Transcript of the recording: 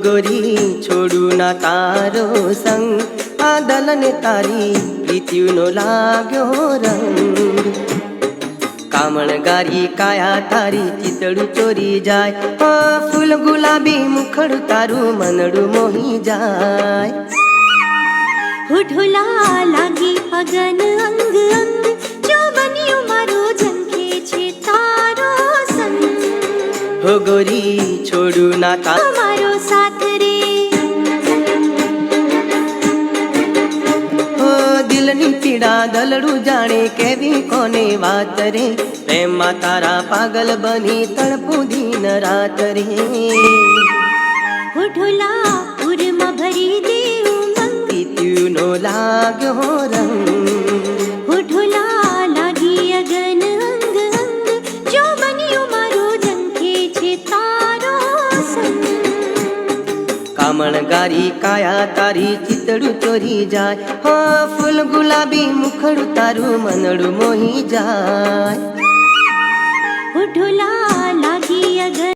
गोरी छोडू ना तारो संग आ दलन तारी प्रीतिनो लाग्यो रंग कामणगारी काया तारी चितड़ू चोरी जाय फूल गुलाबी मुखड़ू तारू मनड़ू मोही जाय होठोला लागी अगन अंग अंग जो बनियो मारो झंखे छे तारो संग हो गोरी छोडू ना मारो साथ रे दिलनी पीड़ा दलड़ू जाने केवी कोने वात रे प्रेम मा तारा पागल बनी तड़पू दिन रात रे होठोला उरमा भरी देव मंग प्रीतिनो लाग्यो रंग होठोला लागी अगन अंग अंग जो बनियो मारो झंखे छे तारो संग कामणगारी काया तारी चितड़ू चोरी जाय फूल गुलाबी मुखड़ू तारू मनड़ू मोही जाय होठोला लागी अगन